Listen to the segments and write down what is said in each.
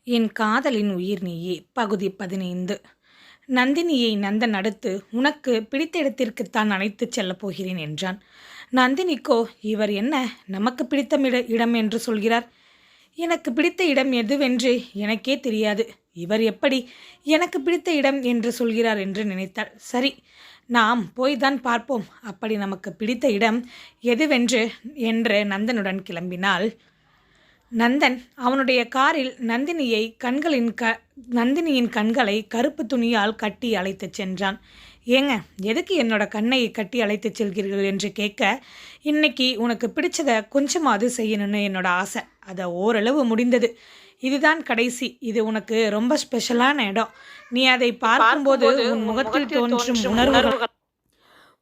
என் காதலின் உயிர் நீயே பகுதி 15. நந்தினியை நந்தன் அடுத்து உனக்கு பிடித்த இடத்திற்குத்தான் அழைத்துச் செல்லப் போகிறேன் என்றான். நந்தினிக்கோ இவர் என்ன நமக்கு பிடித்த இடம் என்று சொல்கிறார்? எனக்கு பிடித்த இடம் எதுவென்று எனக்கே தெரியாது. இவர் எப்படி எனக்கு பிடித்த இடம் என்று சொல்கிறார் என்று நினைத்தாள். சரி, நாம் போய்தான் பார்ப்போம். அப்படி நமக்கு பிடித்த இடம் எதுவென்று என்று நந்தனுடன் கிளம்பினாள். நந்தன் அவனுடைய காரில் நந்தினியின் கண்களை கருப்பு துணியால் கட்டி அழைத்துச் சென்றான். ஏங்க, எதுக்கு என்னோட கண்ணை கட்டி அழைத்துச் செல்கிறீர்கள் என்று கேட்க, இன்னைக்கு உனக்கு பிடிச்சதை கொஞ்சமாவது செய்யணும்னு என்னோட ஆசை. அதை ஓரளவு முடிந்தது. இதுதான் கடைசி. இது உனக்கு ரொம்ப ஸ்பெஷலான இடம். நீ அதை பார்க்கும்போது உன் முகத்தில் தோன்றும்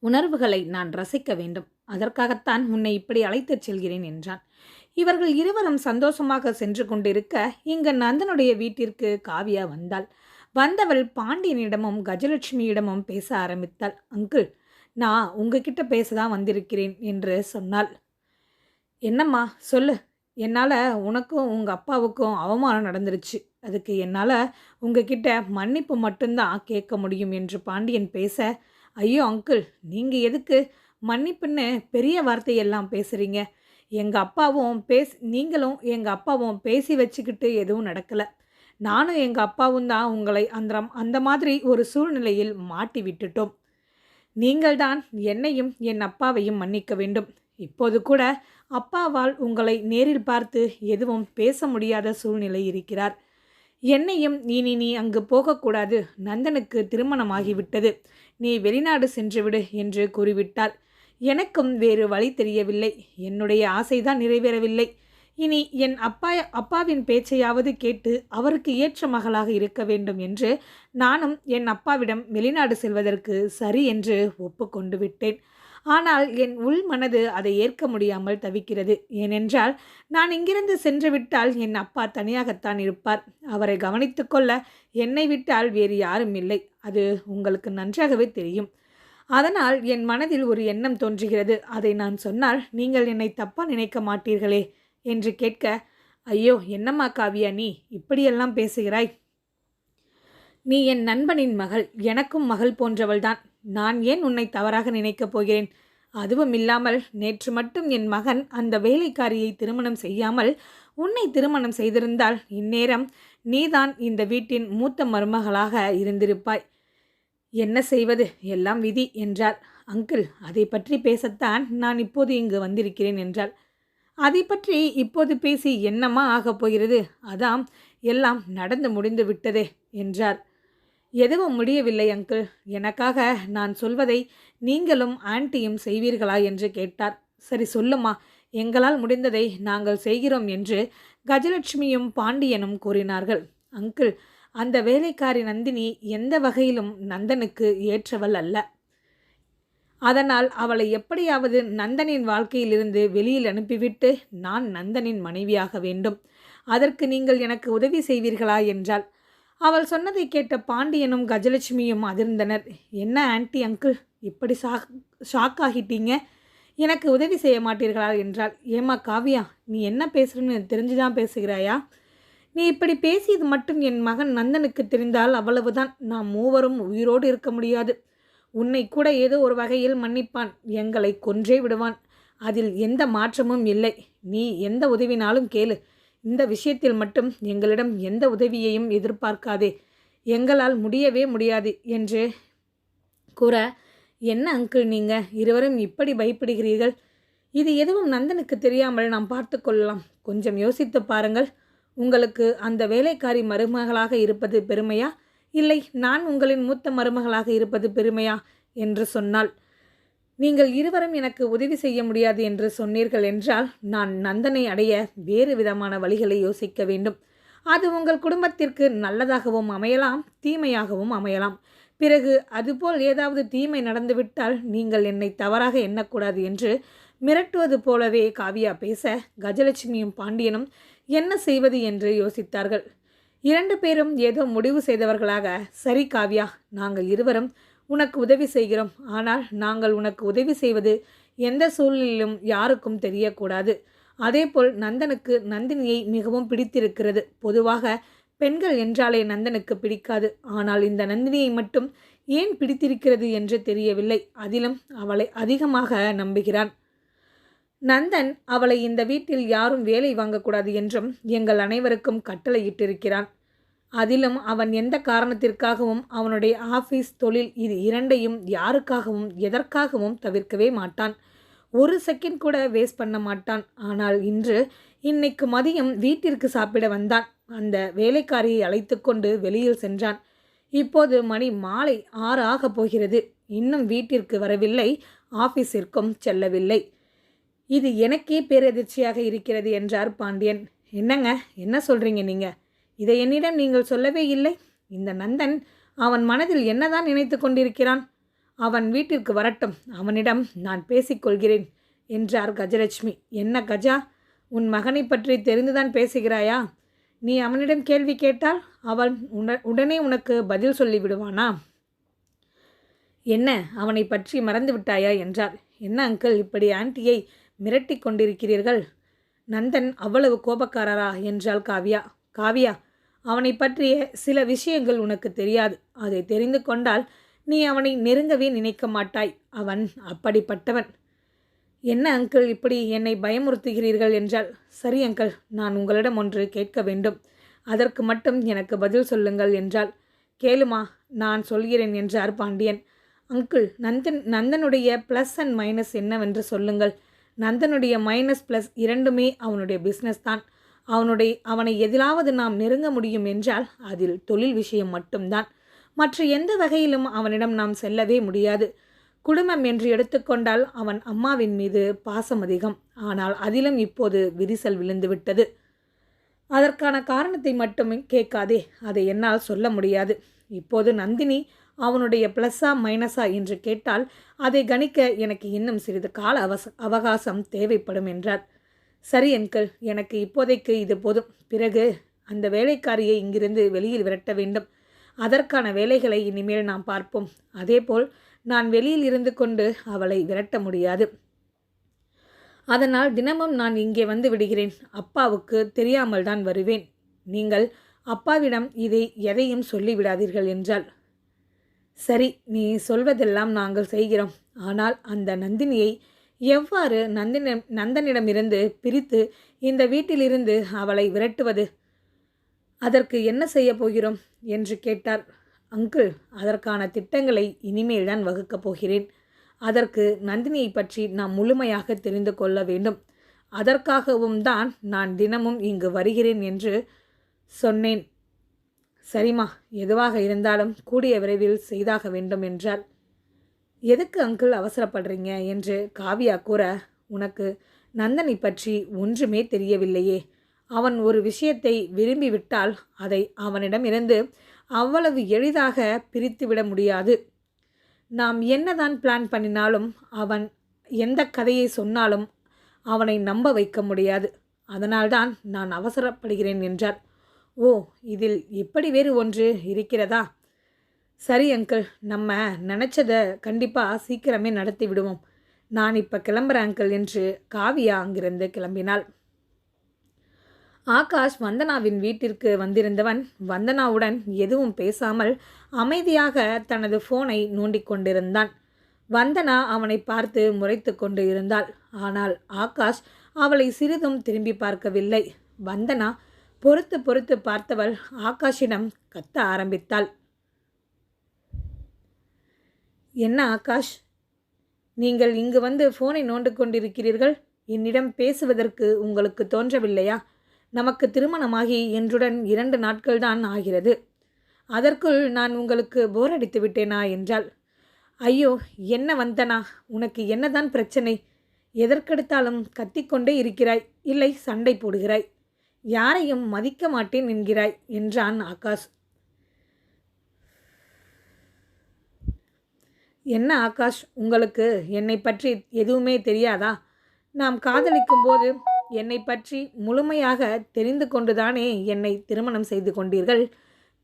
உணர்வுகளை நான் ரசிக்க வேண்டும். அதற்காகத்தான் உன்னை இப்படி அழைத்துச் செல்கிறேன் என்றான். இவர்கள் இருவரும் சந்தோஷமாக சென்று கொண்டிருக்க இங்கு நந்தனுடைய வீட்டிற்கு காவியா வந்தாள். வந்தவள் பாண்டியனிடமும் கஜலட்சுமியிடமும் பேச ஆரம்பித்தாள். அங்கிள், நான் உங்ககிட்ட பேசதான் வந்திருக்கிறேன் என்று சொன்னாள். என்னம்மா சொல்லு. என்னால் உனக்கும் உங்கள் அப்பாவுக்கும் அவமானம் நடந்துருச்சு. அதுக்கு என்னால் உங்ககிட்ட மன்னிப்பு மட்டும்தான் கேட்க முடியும் என்று பாண்டியன் பேச, ஐயோ அங்கிள், நீங்கள் எதுக்கு மன்னிப்புன்னு பெரிய வார்த்தையெல்லாம் பேசுகிறீங்க? நீங்களும் எங்கள் அப்பாவும் பேசி வச்சுக்கிட்டு எதுவும் நடக்கலை. நானும் எங்கள் அப்பாவும் தான் உங்களை அந்த மாதிரி ஒரு சூழ்நிலையில் மாட்டி விட்டுட்டோம். நீங்கள்தான் என்னையும் என் அப்பாவையும் மன்னிக்க வேண்டும். இப்போது கூட அப்பாவால் உங்களை நேரில் பார்த்து எதுவும் பேச முடியாத சூழ்நிலை இருக்கிறார். என்னையும் நீ அங்கு போகக்கூடாது. நந்தனுக்கு திருமணமாகிவிட்டது. நீ வெளிநாடு சென்றுவிடு என்று கூறிவிட்டாள். எனக்கும் வேறு வழி தெரியவில்லை. என்னுடைய ஆசைதான் நிறைவேறவில்லை. இனி என் அப்பாவின் பேச்சையாவது கேட்டு அவருக்கு ஏற்ற மகளாக இருக்க வேண்டும் என்று நானும் என் அப்பாவிடம் வெளிநாடு செல்வதற்கு சரி என்று ஒப்புக்கொண்டு விட்டேன். ஆனால் என் உள் மனது அதை ஏற்க முடியாமல் தவிக்கிறது. ஏனென்றால் நான் இங்கிருந்து சென்று விட்டால் என் அப்பா தனியாகத்தான் இருப்பார். அவரை கவனித்து கொள்ள என்னை விட்டால் வேறு யாரும் இல்லை. அது உங்களுக்கு நன்றாகவே தெரியும். அதனால் என் மனதில் ஒரு எண்ணம் தோன்றுகிறது. அதை நான் சொன்னால் நீங்கள் என்னை தப்பாக நினைக்க மாட்டீர்களே என்று கேட்க, ஐயோ என்னம்மா காவியா, நீ இப்படியெல்லாம் பேசுகிறாய்? நீ என் நண்பனின் மகள், எனக்கும் மகள் போன்றவள்தான். நான் ஏன் உன்னை தவறாக நினைக்கப் போகிறேன்? அதுவும் இல்லாமல் நேற்று மட்டும் என் மகன் அந்த வேலைக்காரியை திருமணம் செய்யாமல் உன்னை திருமணம் செய்திருந்தால் இந்நேரம் நீதான் இந்த வீட்டின் மூத்த மருமகளாக இருந்திருப்பாய். என்ன செய்வது, எல்லாம் விதி என்றார். அங்கிள், அதை பற்றி பேசத்தான் நான் இப்போது இங்கு வந்திருக்கிறேன் என்றாள். அதை பற்றி இப்போது பேசி என்னம்மா ஆகப் போகிறது? அதாம் எல்லாம் நடந்து முடிந்து விட்டதே என்றார். எதுவும் முடியவில்லை அங்கிள். எனக்காக நான் சொல்வதை நீங்களும் ஆன்ட்டியும் செய்வீர்களா என்று கேட்டார். சரி சொல்லுமா, எங்களால் முடிந்ததை நாங்கள் செய்கிறோம் என்று கஜலட்சுமியும் பாண்டியனும் கூறினார்கள். அங்கிள், அந்த வேலைக்காரி நந்தினி எந்த வகையிலும் நந்தனுக்கு ஏற்றவள் அல்ல. அதனால் அவளை எப்படியாவது நந்தனின் வாழ்க்கையிலிருந்து வெளியில் அனுப்பிவிட்டு நான் நந்தனின் மனைவியாக வேண்டும். அதற்கு நீங்கள் எனக்கு உதவி செய்வீர்களா என்றாள். அவள் சொன்னதை கேட்ட பாண்டியனும் கஜலட்சுமியும் அதிர்ந்தனர். என்ன ஆன்ட்டி அங்கிள், இப்படி ஷாக் ஆகிட்டீங்க? எனக்கு உதவி செய்ய மாட்டீர்களா என்றாள். ஏம்மா காவியா, நீ என்ன பேசுறன்னு தெரிஞ்சுதான் பேசுகிறாயா? நீ இப்படி பேசியது மட்டும் என் மகன் நந்தனுக்கு தெரிந்தால் அவ்வளவுதான். நாம் மூவரும் உயிரோடு இருக்க முடியாது. உன்னை கூட ஏதோ ஒரு வகையில் மன்னிப்பான். எங்களை கொன்றே விடுவான். அதில் எந்த மாற்றமும் இல்லை. நீ எந்த உதவினாலும் கேளு. இந்த விஷயத்தில் மட்டும் எங்களிடம் எந்த உதவியையும் எதிர்பார்க்காதே. எங்களால் முடியவே முடியாது என்று கூற, என்ன அங்கிள், நீங்கள் இருவரும் இப்படி பயப்படுகிறீர்கள்? இது எதுவும் நந்தனுக்கு தெரியாமல் நாம் பார்த்து கொள்ளலாம். கொஞ்சம் யோசித்து பாருங்கள். உங்களுக்கு அந்த வேலைக்காரி மருமகளாக இருப்பது பெருமையா, இல்லை நான் உங்களின் மூத்த மருமகளாக இருப்பது பெருமையா என்று சொன்னால், நீங்கள் இருவரும் எனக்கு உதவி செய்ய முடியாது என்று சொன்னீர்கள் என்றால் நான் நந்தனை அடைய வேறு விதமான வழிகளை யோசிக்க வேண்டும். அது உங்கள் குடும்பத்திற்கு நல்லதாகவும் அமையலாம், தீமையாகவும் அமையலாம். பிறகு அதுபோல் ஏதாவது தீமை நடந்துவிட்டால் நீங்கள் என்னை தவறாக எண்ணக்கூடாது என்று மிரட்டுவது போலவே காவியா பேச, கஜலட்சுமியும் பாண்டியனும் என்ன செய்வது என்று யோசித்தார்கள். 2 பேரும் ஏதோ முடிவு செய்தவர்களாக, சரி காவியா, நாங்கள் இருவரும் உனக்கு உதவி செய்கிறோம். ஆனால் நாங்கள் உனக்கு உதவி செய்வது எந்த சூழ்நிலையிலும் யாருக்கும் தெரியக்கூடாது. அதேபோல் நந்தனுக்கு நந்தினியை மிகவும் பிடித்திருக்கிறது. பொதுவாக பெண்கள் என்றாலே நந்தனுக்கு பிடிக்காது. ஆனால் இந்த நந்தினியை மட்டும் ஏன் பிடித்திருக்கிறது என்று தெரியவில்லை. அதிலும் அவளை அதிகமாக நம்புகிறான். நந்தன் அவளை இந்த வீட்டில் யாரும் வேலை வாங்கக்கூடாது என்றும் எங்கள் அனைவருக்கும் கட்டளையிட்டிருக்கிறான். அதிலும் அவன் எந்த காரணத்திற்காகவும் அவனுடைய ஆஃபீஸ், தொழில் இது இரண்டையும் யாருக்காகவும் எதற்காகவும் தவிர்க்கவே மாட்டான். ஒரு செகண்ட் கூட வேஸ்ட் பண்ண மாட்டான். ஆனால் இன்னைக்கு மதியம் வீட்டிற்கு சாப்பிட வந்தான். அந்த வேலைக்காரியை அழைத்து கொண்டு வெளியில் சென்றான். இப்போது மணி மாலை 6 ஆகப் போகிறது. இன்னும் வீட்டிற்கு வரவில்லை, ஆஃபீஸிற்கும் செல்லவில்லை. இது எனக்கே பேரதிர்ச்சியாக இருக்கிறது என்றார் பாண்டியன். என்னங்க, என்ன சொல்கிறீங்க நீங்கள்? இதை என்னிடம் நீங்கள் சொல்லவே இல்லை. இந்த நந்தன் அவன் மனதில் என்னதான் நினைத்து கொண்டிருக்கிறான்? அவன் வீட்டிற்கு வரட்டும், அவனிடம் நான் பேசிக்கொள்கிறேன் என்றார் கஜலட்சுமி. என்ன கஜா, உன் மகனை பற்றி தெரிந்துதான் பேசுகிறாயா? நீ அவனிடம் கேள்வி கேட்டால் அவன் உடனே உனக்கு பதில் சொல்லிவிடுவானா? என்ன, அவனை பற்றி மறந்து விட்டாயா என்றார். என்ன அங்கிள், இப்படி ஆன்ட்டியை மிரட்டி கொண்டிருக்கிறீர்கள்? நந்தன் அவ்வளவு கோபக்காரரா என்றாள் காவ்யா. காவ்யா, அவனை பற்றிய சில விஷயங்கள் உனக்கு தெரியாது. அதை தெரிந்து கொண்டால் நீ அவனை நெருங்கவே நினைக்க மாட்டாய். அவன் அப்படிப்பட்டவன். என்ன அங்கிள், இப்படி என்னை பயமுறுத்துகிறீர்கள் என்றால். சரி அங்கிள், நான் உங்களிடம் ஒன்று கேட்க வேண்டும். அதற்கு மட்டும் எனக்கு பதில் சொல்லுங்கள் என்றாள். கேளுமா, நான் சொல்கிறேன் என்றார் பாண்டியன். அங்கிள், நந்தனுடைய ப்ளஸ் அண்ட் மைனஸ் என்னவென்று சொல்லுங்கள். நந்தனுடைய மைனஸ் ப்ளஸ் இரண்டுமே அவனுடைய பிஸ்னஸ் தான். அவனை எதிலாவது நாம் நெருங்க முடியும் என்றால் அதில் தொழில் விஷயம் மட்டும்தான். மற்ற எந்த வகையிலும் அவனிடம் நாம் செல்லவே முடியாது. குடும்பம் என்று எடுத்துக்கொண்டால் அவன் அம்மாவின் மீது பாசம் அதிகம். ஆனால் அதிலும் இப்போது விரிசல் விழுந்துவிட்டது. அதற்கான காரணத்தை மட்டும் கேட்காதே, அதை என்னால் சொல்ல முடியாது. இப்போது நந்தினி அவனுடைய ப்ளஸ்ஸா மைனஸா என்று கேட்டால் அதை கணிக்க எனக்கு இன்னும் சிறிது கால அவகாசம் தேவைப்படும் என்றார். சரி அங்கிள், எனக்கு இப்போதைக்கு இது போதும். பிறகு அந்த வேலைக்காரியை இங்கிருந்து வெளியில் விரட்ட வேண்டும். அதற்கான வேலைகளை இனிமேல் நாம் பார்ப்போம். அதேபோல் நான் வெளியில் இருந்து கொண்டு அவளை விரட்ட முடியாது. அதனால் தினமும் நான் இங்கே வந்து விடுகிறேன். அப்பாவுக்கு தெரியாமல் தான் வருவேன். நீங்கள் அப்பாவிடம் எதையும் சொல்லிவிடாதீர்கள் என்றாள். சரி, நீ சொல்வதெல்லாம் நாங்கள் செய்கிறோம். ஆனால் அந்த நந்தினியை எவ்வாறு நந்தனிடமிருந்து பிரித்து இந்த வீட்டிலிருந்து அவளை விரட்டுவது? அதற்கு என்ன செய்ய போகிறோம் என்று கேட்டார். அங்கிள், அதற்கான திட்டங்களை இனிமேல் தான் வகுக்கப் போகிறேன். அதற்கு நந்தினியை பற்றி நாம் முழுமையாக தெரிந்து கொள்ள வேண்டும். அதற்காகவும் தான் நான் தினமும் இங்கு வருகிறேன் என்று சொன்னேன். சரிம்மா, எதுவாக இருந்தாலும் கூடிய விரைவில் செய்தாக வேண்டும் என்றார். எதுக்கு அங்கிள் அவசரப்படுறீங்க என்று காவியா கூற, உனக்கு நந்தனை பற்றி ஒன்றுமே தெரியவில்லையே. அவன் ஒரு விஷயத்தை விரும்பிவிட்டால் அதை அவனிடமிருந்து அவ்வளவு எளிதாக பிரித்துவிட முடியாது. நாம் என்னதான் பிளான் பண்ணினாலும் அவன் எந்த கதையை சொன்னாலும் அவனை நம்ப வைக்க முடியாது. அதனால்தான் நான் அவசரப்படுகிறேன் என்றார். ஓ, இதில் இப்படி வேறு ஒன்று இருக்கிறதா? சரி அங்கிள், நம்ம நினச்சதை கண்டிப்பாக சீக்கிரமே நடத்தி விடுவோம். நான் இப்போ கிளம்புறேன் அங்கிள் என்று காவியா அங்கிருந்து கிளம்பினாள். ஆகாஷ் வந்தனாவின் வீட்டிற்கு வந்திருந்தவன் வந்தனாவுடன் எதுவும் பேசாமல் அமைதியாக தனது ஃபோனை நோண்டிக் கொண்டிருந்தான். வந்தனா அவனை பார்த்து முறைத்து கொண்டு இருந்தாள். ஆனால் ஆகாஷ் அவளை சிறிதும் திரும்பி பார்க்கவில்லை. வந்தனா பொறுத்து பொறுத்து பார்த்தவள் ஆகாஷிடம் கத்த ஆரம்பித்தாள். என்ன ஆகாஷ், நீங்கள் இங்கு வந்து ஃபோனை நோண்டு கொண்டிருக்கிறீர்கள்? என்னிடம் பேசுவதற்கு உங்களுக்கு தோன்றவில்லையா? நமக்கு திருமணமாகி என்றுடன் 2 நாட்கள்தான் ஆகிறது. அதற்குள் நான் உங்களுக்கு போர் அடித்து விட்டேனா என்றாள். ஐயோ, என்ன வந்தனா, உனக்கு என்னதான் பிரச்சனை? எதற்கெடுத்தாலும் கத்திக்கொண்டே இருக்கிறாய், இல்லை சண்டை போடுகிறாய், யாரையும் மதிக்க மாட்டேன் என்கிறாய் என்றான் ஆகாஷ். என்ன ஆகாஷ், உங்களுக்கு என்னை பற்றி எதுவுமே தெரியாதா? நாம் காதலிக்கும் போது என்னை பற்றி முழுமையாக தெரிந்து கொண்டுதானே என்னை திருமணம் செய்து கொண்டீர்கள்.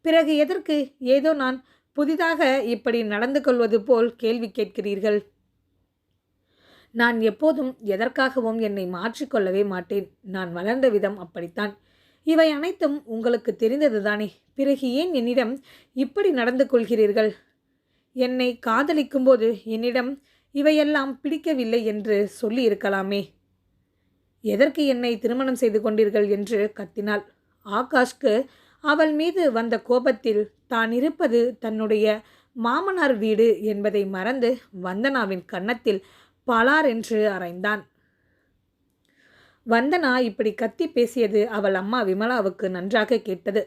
பிறகு எதற்கு ஏதோ நான் புதிதாக இப்படி நடந்து கொள்வது போல் கேள்வி கேட்கிறீர்கள்? நான் எப்போதும் எதற்காகவும் என்னை மாற்றிக்கொள்ளவே மாட்டேன். நான் வளர்ந்த விதம் அப்படித்தான். இவை அனைத்தும் உங்களுக்கு தெரிந்ததுதானே? பிறகு ஏன் என்னிடம் இப்படி நடந்து கொள்கிறீர்கள்? என்னை காதலிக்கும்போது என்னிடம் இவையெல்லாம் பிடிக்கவில்லை என்று சொல்லி இருக்கலாமே. எதற்கு என்னை திருமணம் செய்து கொண்டீர்கள் என்று கத்தினாள். ஆகாஷ்க்கு அவள் மீது வந்த கோபத்தில் தான் இருப்பது தன்னுடைய மாமனார் வீடு என்பதை மறந்து வந்தனாவின் கன்னத்தில் பலார் என்று அறைந்தான். வந்தனா இப்படி கத்தி பேசியது அவள் அம்மா விமலாவுக்கு நன்றாக கேட்டது.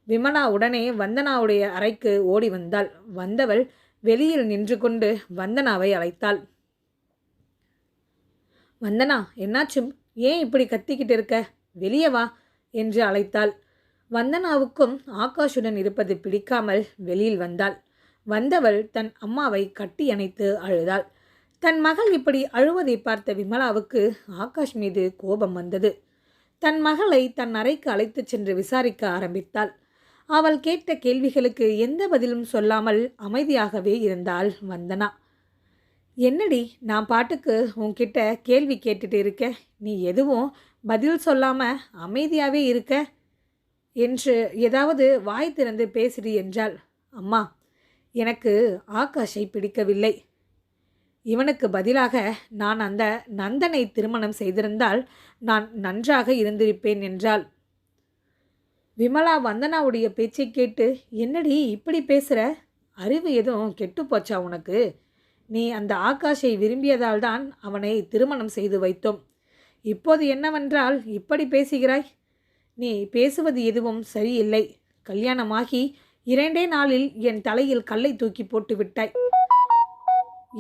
விமலா உடனே வந்தனாவுடைய அறைக்கு ஓடி வந்தாள். வந்தவள் வெளியில் நின்று கொண்டு வந்தனாவை அழைத்தாள். வந்தனா, என்னாச்சும்? ஏன் இப்படி கத்திக்கிட்டு இருக்க? வெளியே வா என்று அழைத்தாள். வந்தனாவுக்கும் ஆகாஷுடன் இருப்பது பிடிக்காமல் வெளியில் வந்தாள். வந்தவள் தன் அம்மாவை கட்டி அணைத்து அழுதாள். தன் மகள் இப்படி அழுவதை பார்த்த விமலாவுக்கு ஆகாஷ் மீது கோபம் வந்தது. தன் மகளை தன் அறைக்கு அழைத்துச் சென்று விசாரிக்க ஆரம்பித்தாள். அவள் கேட்ட கேள்விகளுக்கு எந்த பதிலும் சொல்லாமல் அமைதியாகவே இருந்தாள் வந்தனா. என்னடி, நான் பாட்டுக்கு உன்கிட்ட கேள்வி கேட்டுட்டு இருக்க, நீ எதுவும் பதில் சொல்லாம அமைதியாகவே இருக்க என்று ஏதாவது வாய் திறந்து பேசுடி என்றாள். அம்மா, எனக்கு ஆகாஷை பிடிக்கவில்லை. இவனுக்கு பதிலாக நான் அந்த நந்தனை திருமணம் செய்திருந்தால் நான் நன்றாக இருந்திருப்பேன் என்றாள். விமலா வந்தனாவுடைய பேச்சை கேட்டு, என்னடி இப்படி பேசுகிற? அறிவு எதுவும் கெட்டு போச்சா உனக்கு? நீ அந்த ஆகாஷை விரும்பியதால் தான் அவனை திருமணம் செய்து வைத்தோம். இப்போது என்னவென்றால் இப்படி பேசுகிறாய்? நீ பேசுவது எதுவும் சரியில்லை. கல்யாணமாகி 2 நாளில் என் தலையில் கல்லை தூக்கி போட்டு விட்டாய்.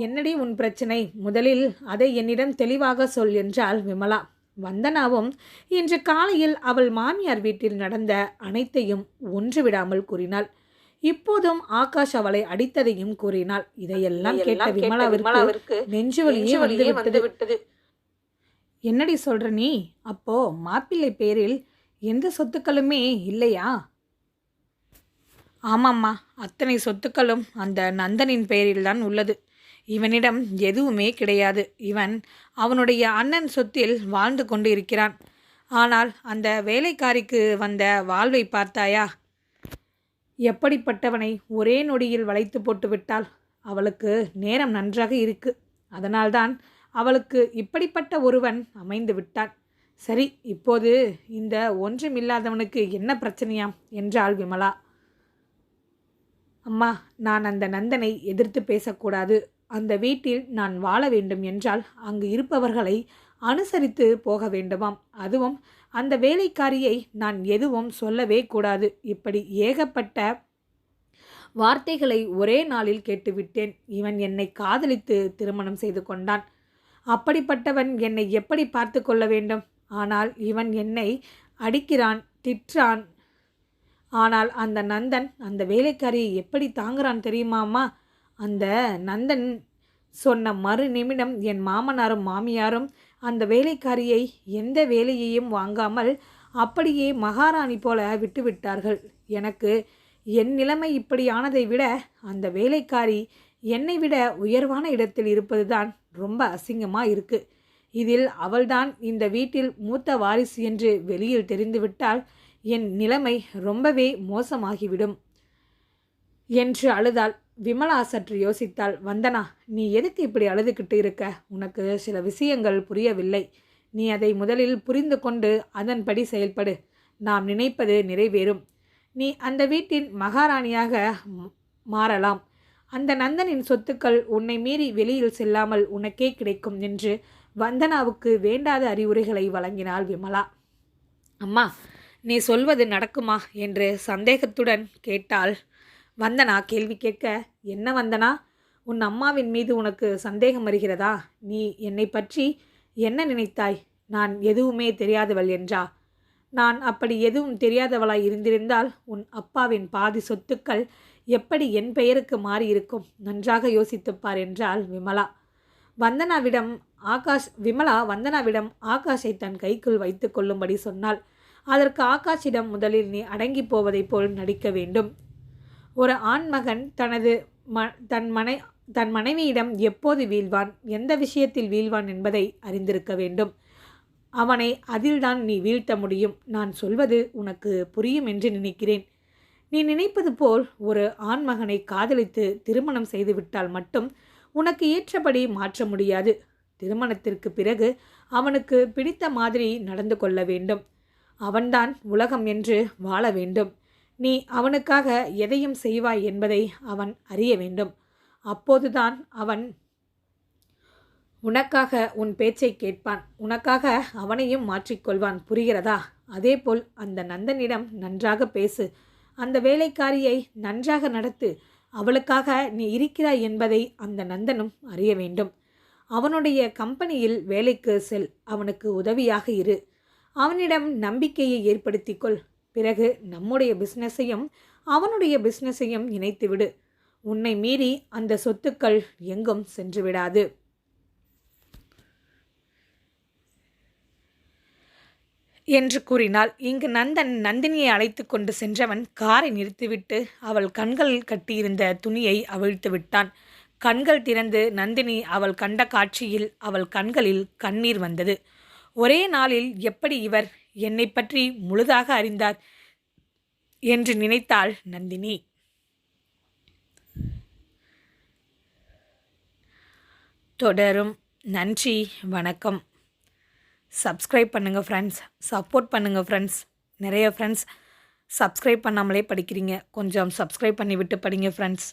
என்னடி உன் பிரச்சனை? முதலில் அதை என்னிடம் தெளிவாக சொல் என்றாள் விமலா. வந்தனாவும் இன்று காலையில் அவள் மாமியார் வீட்டில் நடந்த அனைத்தையும் ஒன்று விடாமல் கூறினாள். இப்போதும் ஆகாஷ் அவளை அடித்ததையும் கூறினாள். இதையெல்லாம் கேட்ட விமலாவிற்கு நெஞ்சுவலியே வந்து விட்டது. என்னடி சொல்ற நீ? அப்போ மாப்பிள்ளை பேரில் எந்த சொத்துக்களுமே இல்லையா? ஆமாம்மா, அத்தனை சொத்துக்களும் அந்த நந்தனின் பெயரில்தான் உள்ளது. இவனிடம் எதுவுமே கிடையாது. இவன் அவனுடைய அண்ணன் சொத்தில் வாழ்ந்து கொண்டு இருக்கிறான். ஆனால் அந்த வேலைக்காரிக்கு வந்த வாழ்வை பார்த்தாயா? எப்படிப்பட்டவனை ஒரே நொடியில் வளைத்து போட்டு விட்டாள். அவளுக்கு நேரம் நன்றாக இருக்கு. அதனால்தான் அவளுக்கு இப்படிப்பட்ட ஒருவன் அமைந்து விட்டான். சரி, இப்போது இந்த ஒன்றுமில்லாதவனுக்கு என்ன பிரச்சனையாம் என்றாள் விமலா. அம்மா, நான் அந்த நந்தனை எதிர்த்து பேசக்கூடாது. அந்த வீட்டில் நான் வாழ வேண்டும் என்றால் அங்கு இருப்பவர்களை அனுசரித்து போக வேண்டுமாம். அதுவும் அந்த வேலைக்காரியை நான் எதுவும் சொல்லவே கூடாது. இப்படி ஏகப்பட்ட வார்த்தைகளை ஒரே நாளில் கேட்டுவிட்டேன். இவன் என்னை காதலித்து திருமணம் செய்து கொண்டான். அப்படிப்பட்டவன் என்னை எப்படி பார்த்து கொள்ள வேண்டும்? ஆனால் இவன் என்னை அடிக்கிறான், திட்டுறான். ஆனால் அந்த நந்தன் அந்த வேலைக்காரியை எப்படி தாங்குறான் தெரியுமாம்மா? அந்த நந்தன் சொன்ன மறு நிமிடம் என் மாமனாரும் மாமியாரும் அந்த வேலைக்காரியை எந்த வேலையையும் வாங்காமல் அப்படியே மகாராணி போல விட்டுவிட்டார்கள். எனக்கு என் நிலைமை இப்படியானதை விட அந்த வேலைக்காரி என்னை விட உயர்வான இடத்தில் இருப்பது தான் ரொம்ப அசிங்கமாக இருக்குது. இதில் அவள்தான் இந்த வீட்டில் மூத்த வாரிசு என்று வெளியில் தெரிந்துவிட்டால் என் நிலைமை ரொம்பவே மோசமாகிவிடும் என்று அழுதாள். விமலா சற்று யோசித்தாள். வந்தனா, நீ எதுக்கு இப்படி அழுதுகிட்டு இருக்க? உனக்கு சில விஷயங்கள் புரியவில்லை. நீ அதை முதலில் புரிந்து கொண்டு அதன்படி செயல்படு. நாம் நினைப்பது நிறைவேறும். நீ அந்த வீட்டின் மகாராணியாக மாறலாம். அந்த நந்தனின் சொத்துக்கள் உன்னை மீறி வெளியில் செல்லாமல் உனக்கே கிடைக்கும் என்று வந்தனாவுக்கு வேண்டாத அறிவுரைகளை வழங்கினாள் விமலா. அம்மா, நீ சொல்வது நடக்குமா என்று சந்தேகத்துடன் கேட்டாள் வந்தனா. கேள்வி கேட்க, என்ன வந்தனா, உன் அம்மாவின் மீது உனக்கு சந்தேகம் வருகிறதா? நீ என்னை பற்றி என்ன நினைத்தாய்? நான் எதுவுமே தெரியாதவள் என்றா? நான் அப்படி எதுவும் தெரியாதவளாய் இருந்திருந்தால் உன் அப்பாவின் பாதி சொத்துக்கள் எப்படி என் பெயருக்கு மாறியிருக்கும்? நன்றாக யோசித்துப்பார் என்றாள் விமலா. விமலா வந்தனாவிடம் ஆகாஷை தன் கைக்குள் வைத்து கொள்ளும்படி சொன்னாள். அதற்கு ஆகாஷிடம், முதலில் நீ அடங்கி போவதைப் போல் நடிக்க வேண்டும். ஒரு ஆண்மகன் தன் மனைவியிடம் எப்போது வீழ்வான், எந்த விஷயத்தில் வீழ்வான் என்பதை அறிந்திருக்க வேண்டும். அவனை அதில்தான் நீ வீழ்த்த முடியும். நான் சொல்வது உனக்கு புரியும் என்று நினைக்கிறேன். நீ நினைப்பது போல் ஒரு ஆண்மகனை காதலித்து திருமணம் செய்துவிட்டால் மட்டும் உனக்கு ஏற்றபடி மாற்ற முடியாது. திருமணத்திற்கு பிறகு அவனுக்கு பிடித்த மாதிரி நடந்து கொள்ள வேண்டும். அவன்தான் உலகம் என்று வாழ வேண்டும். நீ அவனுக்காக எதையும் செய்வாய் என்பதை அவன் அறிய வேண்டும். அப்போதுதான் அவன் உனக்காக உன் பேச்சை கேட்பான். உனக்காக அவனையும் மாற்றிக்கொள்வான். புரிகிறதா? அதேபோல் அந்த நந்தனிடம் நன்றாக பேசு. அந்த வேலைக்காரியை நன்றாக நடத்து. அவளுக்காக நீ இருக்கிறாய் என்பதை அந்த நந்தனும் அறிய வேண்டும். அவனுடைய கம்பெனியில் வேலைக்கு செல். அவனுக்கு உதவியாக இரு. அவனிடம் நம்பிக்கையை ஏற்படுத்திக்கொள். பிறகு நம்முடைய பிஸ்னஸையும் அவனுடைய பிஸ்னஸையும் இணைத்துவிடு. உன்னை மீறி அந்த சொத்துக்கள் எங்கும் சென்று விடாது என்று கூறினாள். இங்கு நந்தன் நந்தினியை அழைத்து கொண்டு சென்றவன் காரை நிறுத்திவிட்டு அவள் கண்களில் கட்டியிருந்த துணியை அவிழ்த்து விட்டான். கண்கள் திறந்து நந்தினி அவள் கண்ட காட்சியில் அவள் கண்களில் கண்ணீர் வந்தது. ஒரே நாளில் எப்படி இவர் என்னை பற்றி முழுதாக அறிந்தார் என்று நினைத்தாள் நந்தினி. தொடரும். நன்றி, வணக்கம். சப்ஸ்கிரைப் பண்ணுங்கள் ஃப்ரெண்ட்ஸ், சப்போர்ட் பண்ணுங்கள் ஃப்ரெண்ட்ஸ். நிறைய ஃப்ரெண்ட்ஸ் சப்ஸ்கிரைப் பண்ணாமலே படிக்கிறீங்க, கொஞ்சம் சப்ஸ்கிரைப் பண்ணி விட்டு படிங்க ஃப்ரெண்ட்ஸ்.